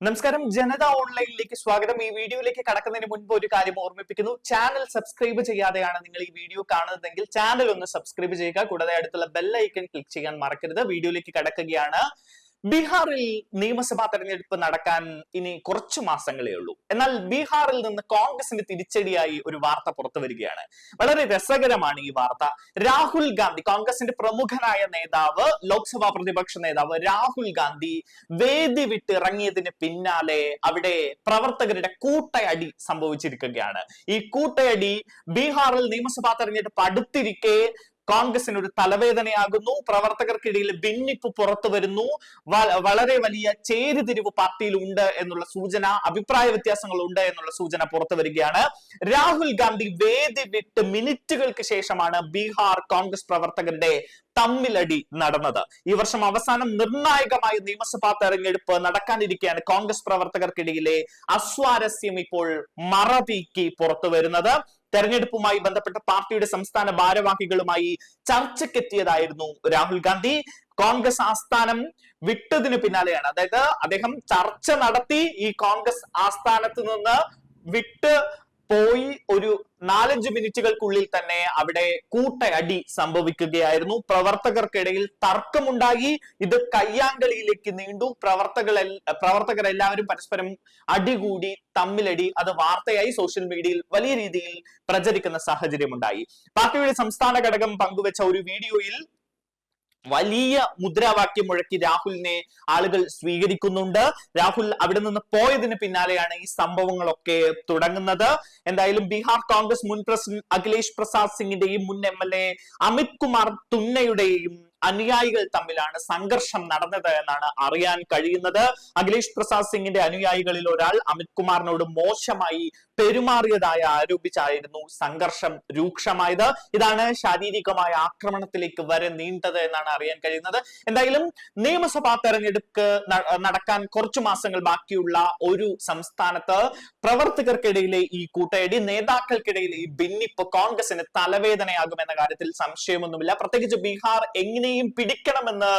നമസ്കാരം, ജനത ഓൺലൈനിലേക്ക് സ്വാഗതം. ഈ വീഡിയോയിലേക്ക് കടക്കുന്നതിന് മുൻപ് ഒരു കാര്യം ഓർമ്മിപ്പിക്കുന്നു. ചാനൽ സബ്സ്ക്രൈബ് ചെയ്യാതെയാണ് നിങ്ങൾ ഈ വീഡിയോ കാണുന്നതെങ്കിൽ ചാനൽ ഒന്ന് സബ്സ്ക്രൈബ് ചെയ്യുക. കൂടാതെ അടുത്തുള്ള ബെൽ ഐക്കൺ ക്ലിക്ക് ചെയ്യാൻ മറക്കരുത്. വീഡിയോയിലേക്ക് കടക്കുകയാണ്. ബീഹാറിൽ നിയമസഭാ തെരഞ്ഞെടുപ്പ് നടക്കാൻ ഇനി കുറച്ചു മാസങ്ങളേ ഉള്ളൂ. എന്നാൽ ബീഹാറിൽ നിന്ന് കോൺഗ്രസിന് തിരിച്ചടിയായി ഒരു വാർത്ത പുറത്തു വരികയാണ്. വളരെ രസകരമാണ് ഈ വാർത്ത. രാഹുൽ ഗാന്ധി, കോൺഗ്രസിന്റെ പ്രമുഖനായ നേതാവ്, ലോക്സഭാ പ്രതിപക്ഷ നേതാവ് രാഹുൽ ഗാന്ധി വേദി വിട്ടിറങ്ങിയതിന് പിന്നാലെ അവിടെ പ്രവർത്തകരുടെ കൂട്ടയടി സംഭവിച്ചിരിക്കുകയാണ്. ഈ കൂട്ടയടി ബീഹാറിൽ നിയമസഭാ തെരഞ്ഞെടുപ്പ് അടുത്തിരിക്കെ കോൺഗ്രസിന് ഒരു തലവേദനയാകുന്നു. പ്രവർത്തകർക്കിടയിൽ ഭിന്നിപ്പ് പുറത്തു വരുന്നു. വളരെ വലിയ ചേരിതിരിവ് പാർട്ടിയിൽ ഉണ്ട് എന്നുള്ള സൂചന, അഭിപ്രായ വ്യത്യാസങ്ങൾ ഉണ്ട് എന്നുള്ള സൂചന പുറത്തു വരികയാണ്. രാഹുൽ ഗാന്ധി വേദി വിട്ട് മിനിറ്റുകൾക്ക് ശേഷമാണ് ബീഹാർ കോൺഗ്രസ് പ്രവർത്തകരുടെ തമ്മിലടി നടന്നത്. ഈ വർഷം അവസാനം നിർണായകമായ നിയമസഭാ തെരഞ്ഞെടുപ്പ് നടക്കാനിരിക്കെയാണ് കോൺഗ്രസ് പ്രവർത്തകർക്കിടയിലെ അസ്വാരസ്യം ഇപ്പോൾ മറപീക്കി പുറത്തു വരുന്നത്. തെരഞ്ഞെടുപ്പുമായി ബന്ധപ്പെട്ട പാർട്ടിയുടെ സംസ്ഥാന ഭാരവാഹികളുമായി ചർച്ചയ്ക്കെത്തിയതായിരുന്നു രാഹുൽ ഗാന്ധി. കോൺഗ്രസ് ആസ്ഥാനം വിട്ടതിനു പിന്നാലെയാണ്, അതായത് അദ്ദേഹം ചർച്ച നടത്തി ഈ കോൺഗ്രസ് ആസ്ഥാനത്ത് നിന്ന് വിട്ട് പോയി ഒരു 4-5 മിനിറ്റുകൾക്കുള്ളിൽ തന്നെ അവിടെ കൂട്ടയടി സംഭവിക്കുകയായിരുന്നു. പ്രവർത്തകർക്കിടയിൽ തർക്കമുണ്ടായി. ഇത് കയ്യാങ്കളിയിലേക്ക് നീണ്ടു. പ്രവർത്തകരെല്ലാവരും പരസ്പരം അടികൂടി, തമ്മിലടി. അത് വാർത്തയായി സോഷ്യൽ മീഡിയയിൽ വലിയ രീതിയിൽ പ്രചരിക്കുന്ന സാഹചര്യമുണ്ടായി. പാർട്ടിയുടെ സംസ്ഥാന ഘടകം പങ്കുവച്ച ഒരു വീഡിയോയിൽ വലിയ മുദ്രാവാക്യം മുഴക്കി രാഹുലിനെ ആളുകൾ സ്വീകരിക്കുന്നുണ്ട്. രാഹുൽ അവിടെ നിന്ന് പോയതിന് പിന്നാലെയാണ് ഈ സംഭവങ്ങളൊക്കെ തുടങ്ങുന്നത്. എന്തായാലും ബീഹാർ കോൺഗ്രസ് മുൻ പ്രസിഡന്റ് അഖിലേഷ് പ്രസാദ് സിംഗിന്റെയും മുൻ MLA അമിത് കുമാർ തുന്നയുടെയും അനുയായികൾ തമ്മിലാണ് സംഘർഷം നടന്നത് എന്നാണ് അറിയാൻ കഴിയുന്നത്. അഖിലേഷ് പ്രസാദ് സിംഗിന്റെ അനുയായികളിൽ ഒരാൾ അമിത് കുമാറിനോട് മോശമായി പെരുമാറിയതായി ആരോപിച്ചായിരുന്നു സംഘർഷം രൂക്ഷമായത്. ഇതാണ് ശാരീരികമായ ആക്രമണത്തിലേക്ക് വരെ നീണ്ടത് എന്നാണ് അറിയാൻ കഴിയുന്നത്. എന്തായാലും നിയമസഭാ തെരഞ്ഞെടുപ്പ് നടക്കാൻ കുറച്ചു മാസങ്ങൾ ബാക്കിയുള്ള ഒരു സംസ്ഥാനത്ത് പ്രവർത്തകർക്കിടയിലെ ഈ കൂട്ടയടി, നേതാക്കൾക്കിടയിലെ ഈ ഭിന്നിപ്പ് കോൺഗ്രസിന് തലവേദനയാകുമെന്ന കാര്യത്തിൽ സംശയമൊന്നുമില്ല. പ്രത്യേകിച്ച് ബീഹാർ എങ്ങനെയും പിടിക്കണമെന്ന്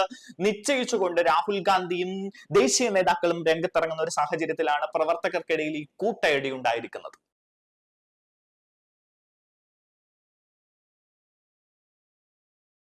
നിശ്ചയിച്ചുകൊണ്ട് രാഹുൽ ഗാന്ധിയും ദേശീയ നേതാക്കളും രംഗത്തിറങ്ങുന്ന ഒരു സാഹചര്യത്തിലാണ് പ്രവർത്തകർക്കിടയിൽ ഈ കൂട്ടയടി ഉണ്ടായിരിക്കുന്നത്.